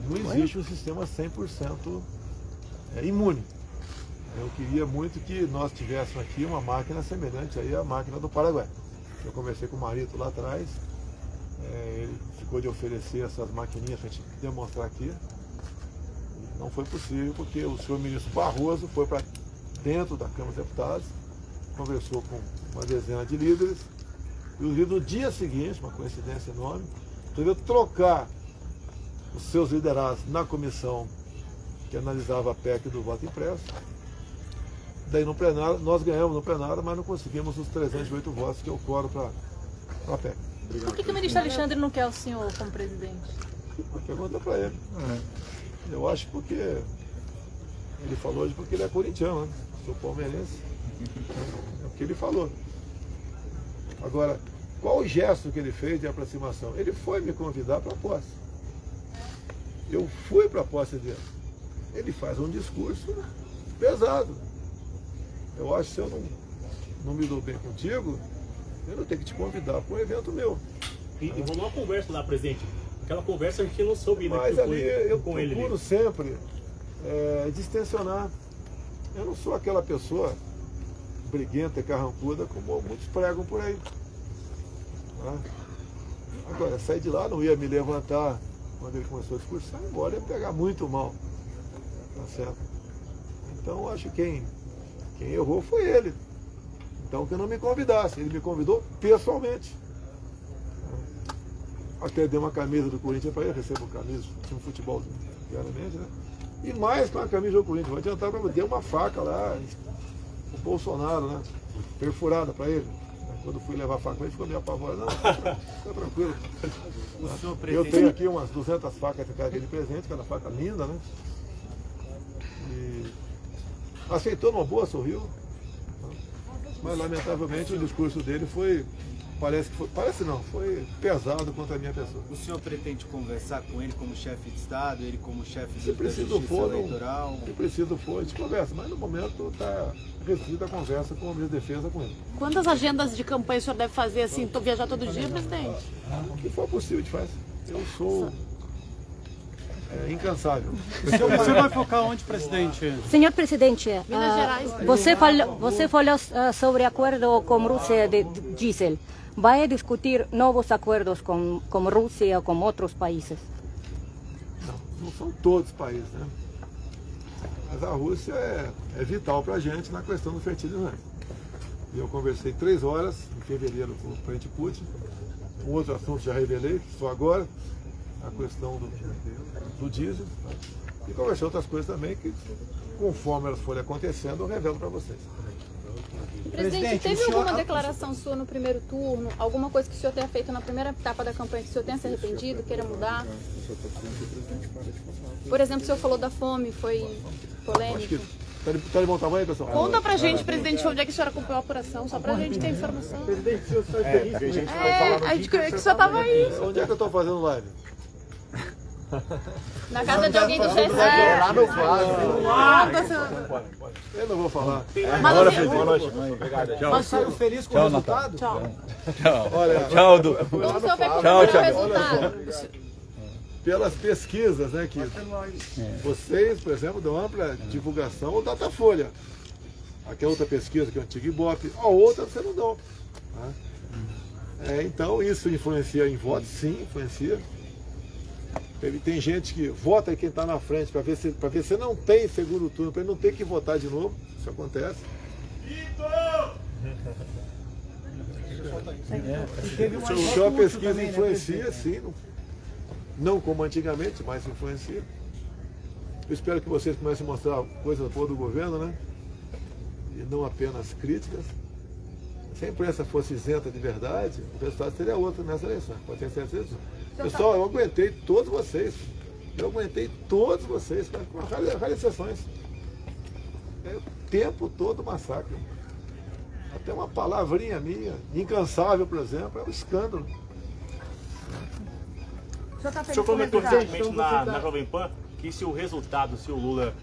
não existe um sistema 100% imune. Eu queria muito que nós tivéssemos aqui uma máquina semelhante aí à máquina do Paraguai. Eu conversei com o Marito lá atrás, ele ficou de oferecer essas maquininhas para a gente demonstrar aqui. Não foi possível porque o senhor ministro Barroso foi para dentro da Câmara dos Deputados, conversou com uma dezena de líderes, e os líderes no dia seguinte, uma coincidência enorme, resolveu trocar os seus liderados na comissão que analisava a PEC do voto impresso. Daí no plenário, nós ganhamos no plenário, mas não conseguimos os 308 votos que eu quoro para a PEC. Por que o ministro Alexandre não quer o senhor como presidente? Pergunta para ele. Eu acho porque ele falou hoje porque ele é corintiano, né? Sou palmeirense. É o que ele falou. Agora, qual o gesto que ele fez de aproximação? Ele foi me convidar para a posse. Eu fui para a posse dele. Ele faz um discurso pesado. Eu acho que se eu não me dou bem contigo, eu não tenho que te convidar para um evento meu. E rolou uma conversa lá, presidente. Aquela conversa a gente não soube, né? Mas ali eu com ele procuro sempre distensionar. Eu não sou aquela pessoa briguenta, carrancuda, como muitos pregam por aí. Tá? Agora, sair de lá não ia me levantar quando ele começou a discursar, embora ia pegar muito mal. Tá certo? Então, acho que quem errou foi ele. Então, que não me convidasse. Ele me convidou pessoalmente. Até dei uma camisa do Corinthians para ele, recebo camisa, tinha um futebol diariamente, né? E mais que uma camisa do Corinthians, vou adiantar para você, dei uma faca lá, o Bolsonaro, né? Perfurada para ele. Quando fui levar a faca, ele ficou meio apavorado. Não, fica tranquilo. Eu tenho aqui umas 200 facas de presente, cada faca linda, né? E aceitou numa boa, sorriu. Mas lamentavelmente o discurso dele foi parece não, foi pesado contra a minha pessoa. O senhor pretende conversar com ele como chefe de Estado, ele como chefe da Justiça Eleitoral? Se preciso for, a gente conversa, mas no momento está restrita a conversa com o ministro de Defesa com ele. Quantas agendas de campanha o senhor deve fazer assim, viajar todo dia, presidente? O que for possível a gente faz. Eu sou incansável. Você vai focar onde, presidente? Senhor presidente, Minas Gerais. você falou sobre acordo com a Rússia de diesel. Vai discutir novos acordos com a Rússia ou com outros países? Não são todos os países, né? Mas a Rússia é vital para a gente na questão do fertilizante. E eu conversei 3 horas em fevereiro com o presidente Putin. Um outro assunto já revelei, só agora, a questão do diesel. E conversei outras coisas também que, conforme elas forem acontecendo, eu revelo para vocês. Presidente, teve alguma declaração sua no primeiro turno, alguma coisa que o senhor tenha feito na primeira etapa da campanha que o senhor tenha se arrependido, queira mudar? Por exemplo, o senhor falou da fome, foi polêmico. Tá de bom tamanho, pessoal? Conta pra gente, presidente, onde é que a senhora acompanhou a apuração, só pra gente ter informação. Presidente, o senhor está feliz? A gente creio que o senhor tava aí. Onde é que eu estou fazendo live? Na casa de alguém do GSE. Lá no quadro. Eu não vou falar. Agora, obrigado. Tchau. Você feliz com o resultado? Tchau. Olha, tchau, Du. Tchau. Pelas pesquisas, né, que vocês, por exemplo, dão ampla divulgação ao Datafolha. Aqui é outra pesquisa, que é o antigo Ibope, a outra você não dá. Tá? Então, isso influencia em votos? Sim, influencia. Tem gente que vota quem está na frente para ver se não tem segundo turno, para ele não ter que votar de novo. Isso acontece. Então a pesquisa influencia, sim. Não como antigamente, mas influencia. Eu espero que vocês comecem a mostrar coisas boas do governo, né? E não apenas críticas. Se a imprensa fosse isenta de verdade, o resultado seria outro nessa eleição. Pode ter certeza disso. Pessoal, eu aguentei todos vocês. Com raras exceções. É o tempo todo massacre. Até uma palavrinha minha, incansável, por exemplo, é um escândalo. O senhor comentou recentemente na Jovem Pan que se o resultado, se o Lula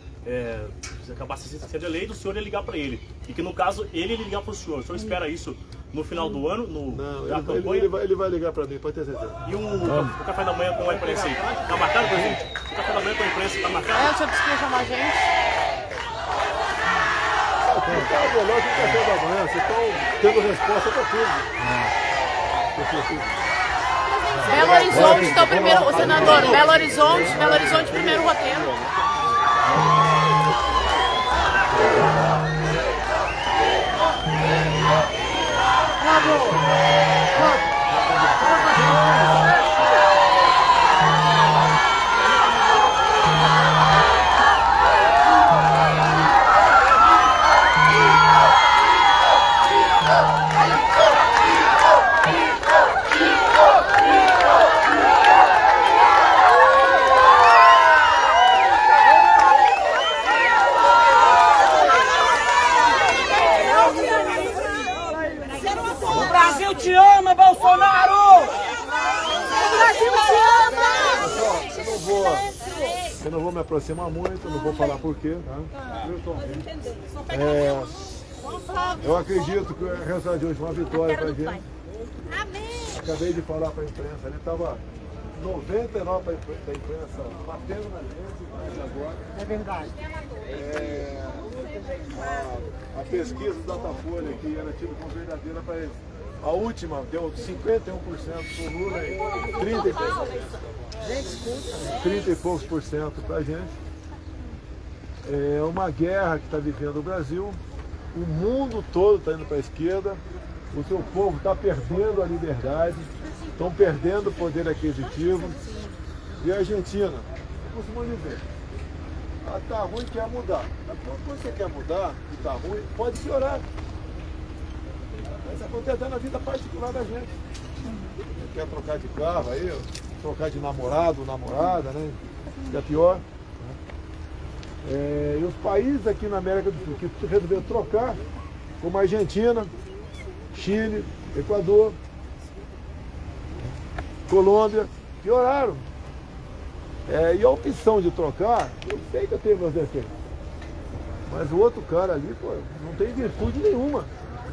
acabasse sendo eleito, o senhor ia ligar para ele. E que no caso, ele ia ligar para o senhor. O senhor espera isso no final do ano, na campanha? Ele vai ligar para mim, pode ter certeza. E o café da manhã com a imprensa aí? Tá marcado, presidente? O café da manhã com a imprensa tá marcado? O senhor precisa chamar a gente? Tá melhor que o café da manhã, vocês estão tendo resposta para tudo. Belo Horizonte, então, primeiro, o senador, Belo Horizonte, primeiro roteiro. O Brasil te ama, Bolsonaro! O Brasil te ama! Eu não vou me aproximar muito, não vou falar por quê. Tá? Eu acredito que o resultado de hoje foi uma vitória para a gente. Acabei de falar para a imprensa, ele estava 99% da imprensa batendo na gente, mas agora... É verdade. A pesquisa do Datafolha, que era tida como verdadeira para eles, a última deu 51% para o Lula e 30 e poucos por cento para a gente. É uma guerra que está vivendo o Brasil, o mundo todo está indo para a esquerda, o seu povo está perdendo a liberdade, estão perdendo o poder aquisitivo. E a Argentina, costumam dizer, tá ruim, quer mudar. Quando você quer mudar e tá ruim, pode piorar. Isso acontece na vida particular da gente. Você quer trocar de carro aí, trocar de namorado, namorada, né? Que é pior. E os países aqui na América do Sul que resolveram trocar, como a Argentina, Chile, Equador, Colômbia, pioraram. E a opção de trocar, eu sei que eu tenho meus defeitos. Mas o outro cara ali, pô, não tem virtude nenhuma.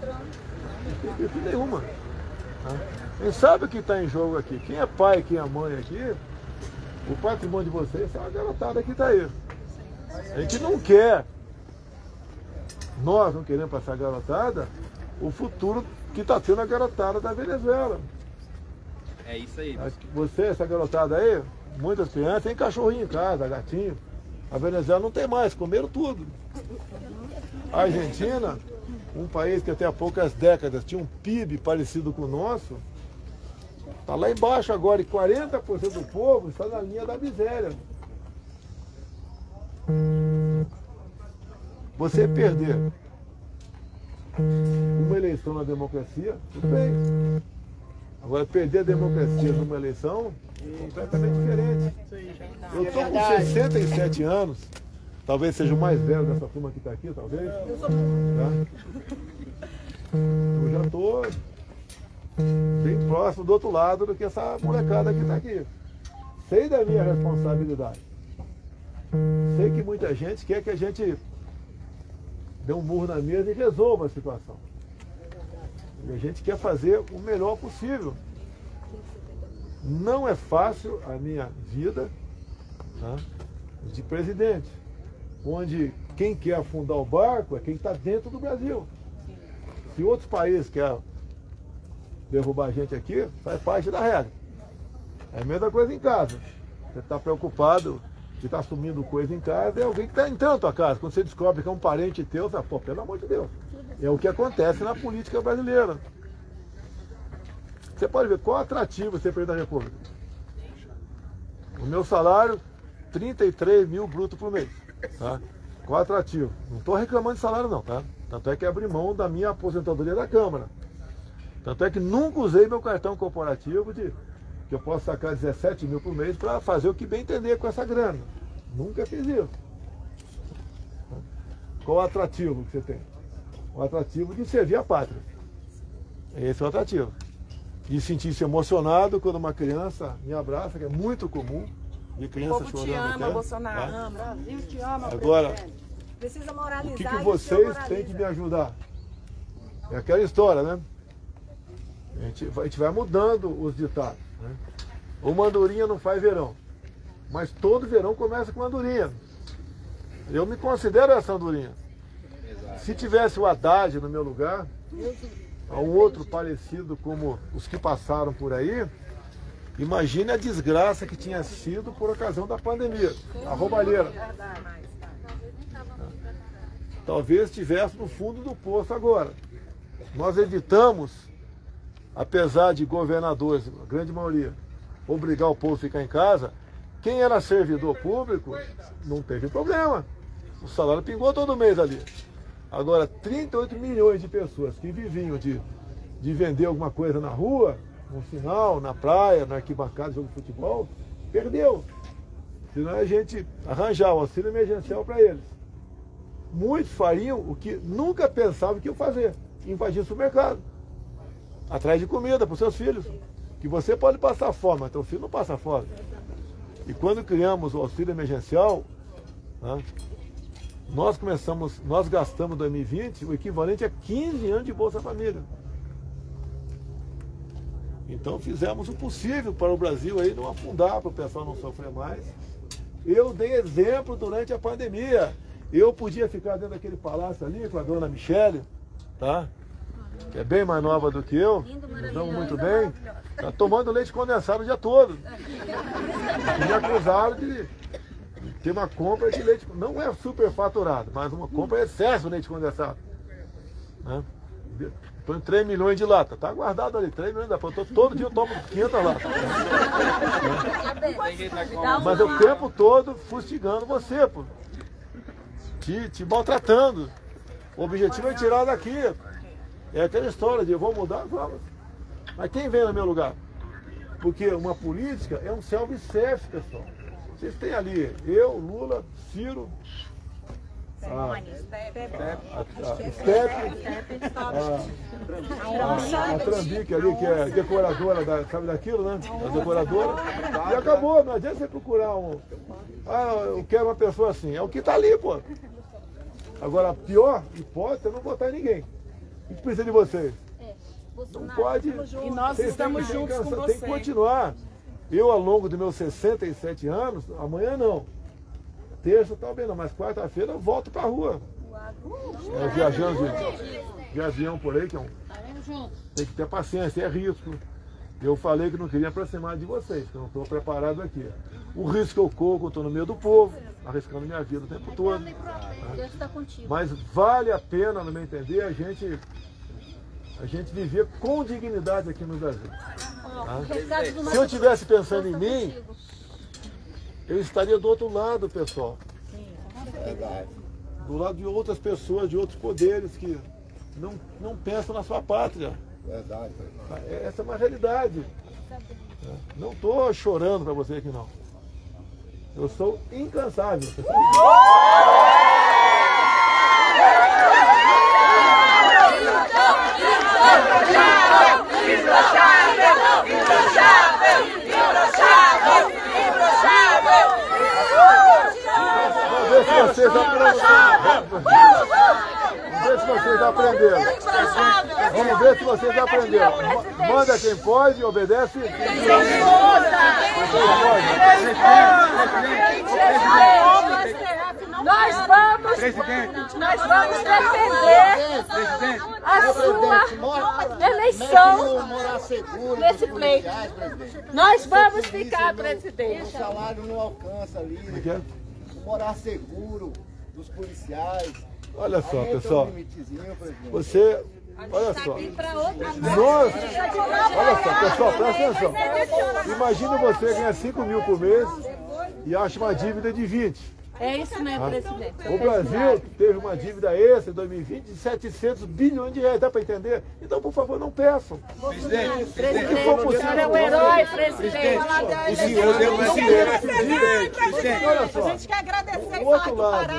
Não tem virtude nenhuma. Quem sabe o que está em jogo aqui? Quem é pai, quem é mãe aqui, o patrimônio de vocês é uma garotada que está aí. A gente não quer, nós não queremos para essa garotada o futuro que está tendo a garotada da Venezuela. É isso aí. Você, essa garotada aí, muitas crianças, tem cachorrinho em casa, gatinho. A Venezuela não tem mais, comeram tudo. A Argentina, um país que até há poucas décadas tinha um PIB parecido com o nosso, está lá embaixo agora e 40% do povo está na linha da miséria. Você perder uma eleição na democracia, tudo bem. Agora, perder a democracia numa eleição é completamente diferente. Eu estou com 67 anos, talvez seja o mais velho dessa turma que está aqui, talvez. Eu sou Eu já estou bem próximo do outro lado do que essa molecada que está aqui. Sei da minha responsabilidade. Sei que muita gente quer que a gente dê um murro na mesa e resolva a situação. E a gente quer fazer o melhor possível. Não é fácil a minha vida, tá, de presidente, onde quem quer afundar o barco é quem está dentro do Brasil. Se outros países querem derrubar a gente aqui, faz parte da regra. É a mesma coisa em casa. Você está preocupado de estar assumindo coisa em casa, é alguém que está entrando na tua casa. Quando você descobre que é um parente teu, você fala, pô, pelo amor de Deus. É o que acontece na política brasileira. Você pode ver qual é o atrativo de ser presidente da República. O meu salário, 33 mil bruto por mês. Tá? Qual é o atrativo? Não estou reclamando de salário não, tá? Tanto é que abri mão da minha aposentadoria da Câmara. Tanto é que nunca usei meu cartão corporativo que eu posso sacar 17 mil por mês para fazer o que bem entender com essa grana. Nunca fiz isso. Qual o atrativo que você tem? O atrativo de servir a pátria. Esse é o atrativo. E sentir-se emocionado quando uma criança me abraça, que é muito comum, de criança chorando. O povo te ama, Bolsonaro. Ama. Brasil te ama, agora, presidente. Precisa moralizar. O que vocês têm que me ajudar? É aquela história, né? A gente vai mudando os ditados. Né? Uma andorinha não faz verão. Mas todo verão começa com andorinha. Eu me considero essa andorinha. Se tivesse o Haddad no meu lugar, um outro parecido como os que passaram por aí, imagine a desgraça que tinha sido por ocasião da pandemia, a roubalheira. Talvez estivesse no fundo do poço agora. Nós evitamos, apesar de governadores, a grande maioria, obrigar o povo a ficar em casa, quem era servidor público não teve problema. O salário pingou todo mês ali. Agora, 38 milhões de pessoas que viviam de vender alguma coisa na rua, no sinal, na praia, na arquibancada, jogo de futebol, perdeu. Senão a gente arranjar o auxílio emergencial para eles. Muitos fariam o que nunca pensavam que iam fazer, invadir o supermercado, atrás de comida para os seus filhos. Que você pode passar fome, mas teu filho não passa fome. E quando criamos o auxílio emergencial, né, nós gastamos em 2020 o equivalente a 15 anos de Bolsa Família. Então fizemos o possível para o Brasil aí não afundar, para o pessoal não sofrer mais. Eu dei exemplo durante a pandemia. Eu podia ficar dentro daquele palácio ali com a dona Michele, tá? Que é bem mais nova do que eu, nos damos muito bem, tá tomando leite condensado o dia todo. Me acusaram de ter uma compra de leite, não é superfaturado, mas uma compra é excesso de leite condensado. Né? Estou em 3 milhões de latas, tá guardado ali, 3 milhões de latas. Todo dia eu tomo 500 latas. Mas o tempo todo fustigando você, pô. Te maltratando. O objetivo é tirar daqui. É aquela história de eu vou mudar, vamos. Mas quem vem no meu lugar? Porque uma política é um self-service, pessoal. Vocês têm ali eu, Lula, Ciro, a Trambique ali, que é decoradora, sabe daquilo, né? A decoradora. E acabou, não adianta você procurar eu quero uma pessoa assim. É o que está ali, pô. Agora, a pior hipótese é não votar em ninguém. O que precisa de vocês? Não pode. E nós estamos juntos com você. Tem que continuar. Eu, ao longo dos meus 67 anos, amanhã não. Terça talvez não, mas quarta-feira eu volto pra rua. Viajando de avião por aí, que tem que ter paciência, é risco. Eu falei que não queria aproximar de vocês, que eu não estou preparado aqui. O risco que eu corro, eu estou no meio do povo, arriscando minha vida o tempo todo. Mas vale a pena, no meu entender, a gente viver com dignidade aqui no Brasil. Se eu estivesse pensando em mim, eu estaria do outro lado, pessoal. Do lado de outras pessoas, de outros poderes que não pensam na sua pátria. Verdade. Essa é uma realidade. Não estou chorando para você aqui, não. Eu sou incansável. Vamos ver se vocês aprenderam. Manda quem pode, obedece. Nós vamos defender a sua eleição nesse pleito. Nós vamos ficar, presidente. O salário não alcança ali. Morar seguro dos policiais. Olha só, pessoal. Você... Olha só. Nós... Olha só, pessoal, presta atenção. Imagina você ganhar 5 mil por mês e acha uma dívida de 20. É isso mesmo, presidente. O Brasil teve uma dívida extra em 2020 de 700 bilhões de reais, dá para entender? Então, por favor, não peçam. Presidente, o senhor é um herói, presidente. O senhor deu uma presidente. Olha só, a gente quer agradecer o outro lado,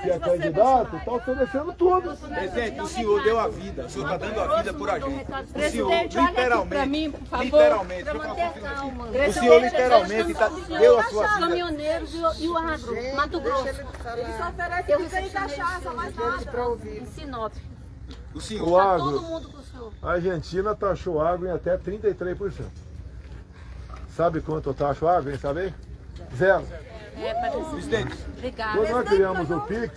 que é candidato, está oferecendo tudo. Presidente, o senhor deu a vida, o senhor está dando a vida por a gente. O senhor, Para mim, por favor. Literalmente, o senhor literalmente deu a sua vida. Caminhoneiros e o agro, Mato Grosso. Ele só oferece pizza e cachaça, mais nada. Em Sinop. O senhor. O agro, Todo mundo com o senhor. a Argentina taxou água em até 33%. Sabe quanto eu taxo água, hein? Sabe? Zero. Presidente. Obrigada. Quando nós criamos o Pix,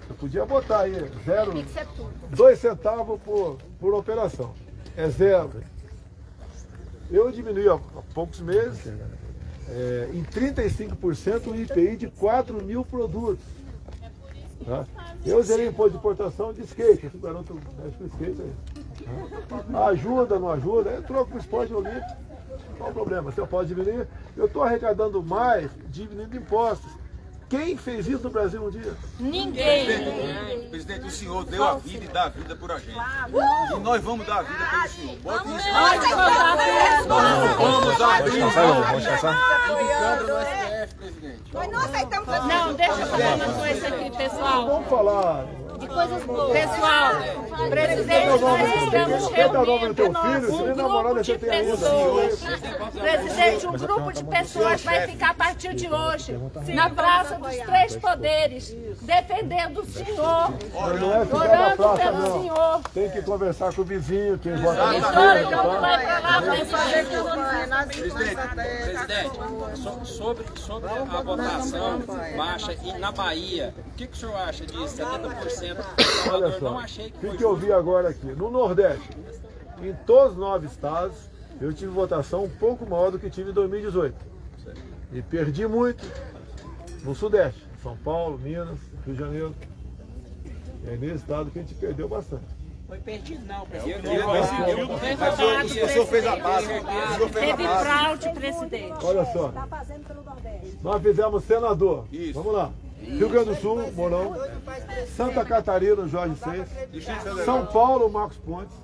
eu podia botar aí, zero, Pix é tudo. 2 centavos por operação. É zero. Eu diminui há poucos meses, em 35% o IPI de 4 mil produtos. Tá? Eu zerei imposto de importação de skate, esse garoto mexe com skate aí. Ajuda, não ajuda, eu troco para o esporte olímpico, qual o problema? Se eu posso diminuir, eu estou arrecadando mais, diminuindo impostos. Quem fez isso no Brasil um dia? Ninguém. Presidente, o senhor deu a vida e dá a vida por a gente. E nós vamos dar a vida pelo senhor. Bota isso. Vamos dar a vida. Vamos Nós não aceitamos essa. Não, deixa eu falar uma coisa aqui, pessoal. Vamos falar. De coisas boas. Pessoal, presidente, nós estamos reunindo um grupo de pessoas. Presidente, um grupo de pessoas vai ficar a partir de hoje na Praça dos Três Poderes, defendendo o senhor, Mas não é ficar na orando praça, pelo não. senhor. Tem que conversar com o vizinho, quem vota no Então vai pra lá, Presidente, sobre a votação baixa e na Bahia, o que o senhor acha disso? 70%? Olha só, o que eu vi agora aqui? No Nordeste, em todos os 9 estados, eu tive votação um pouco maior do que tive em 2018. E perdi muito no Sudeste, São Paulo, Minas, Rio de Janeiro. É nesse estado que a gente perdeu bastante. Foi perdido não, presidente. O senhor fez a base. Teve fraude, presidente. Olha só, nós fizemos senador. Vamos lá. Rio Grande do Sul, Mourão. Santa Catarina, Jorge Seis. São Paulo, Marcos Pontes.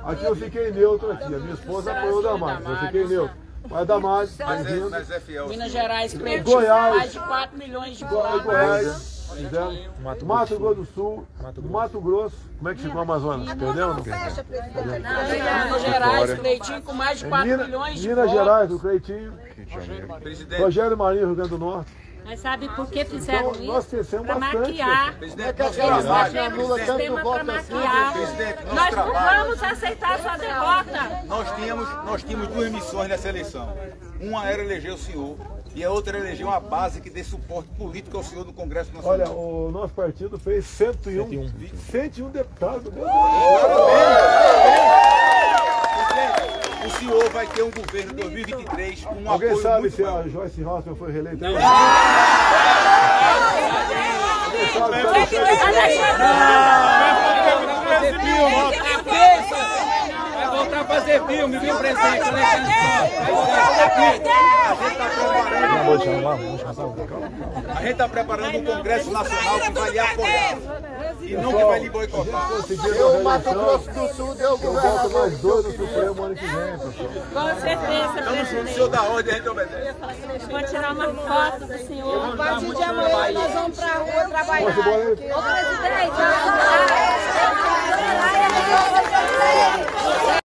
Aqui eu fiquei neutro aqui. A minha esposa apoiou o Damares. Eu fiquei neutro. Mas Damares, mas é fiel. Minas Gerais perdeu Goiás, mais de 4 milhões de Goiás, Fizemos. Mato Grosso do Sul, Mato Grosso. Como é que ficou o Amazonas? Perdeu ou não perdeu? Minas Gerais, Cleitinho com mais de 4 milhões de votos. Minas Gerais, o Cleitinho. Rogério Marinho, Rio Grande do Norte. Mas sabe por que fizeram Então, nós isso? Para bastante, maquiar. Eles fizeram um sistema para maquiar. Nós não vamos aceitar sua derrota. Nós tínhamos duas missões nessa eleição. Uma era eleger o senhor e a outra era eleger uma base que dê suporte político ao senhor no Congresso Nacional. Olha, o nosso partido fez 101 deputados. O senhor vai ter um governo em 2023 com um Alguém apoio sabe muito se maior. a Joyce Hoffmann foi reeleita? Não. Vai voltar a fazer filme, viu, presidente? A gente está preparando um Congresso Nacional que vai lhe apoiar e não que vai lhe boicotar. Eu, Mato Grosso do Sul, deu governador. Eu mais 2 no Supremo ano que vem, pessoal. Com certeza, Estamos no senhor da ordem, a gente obedece. Eu vou tirar uma foto do senhor. A partir de amanhã nós vamos pra rua trabalhar. Posso ir embora aí? Ô, presidente,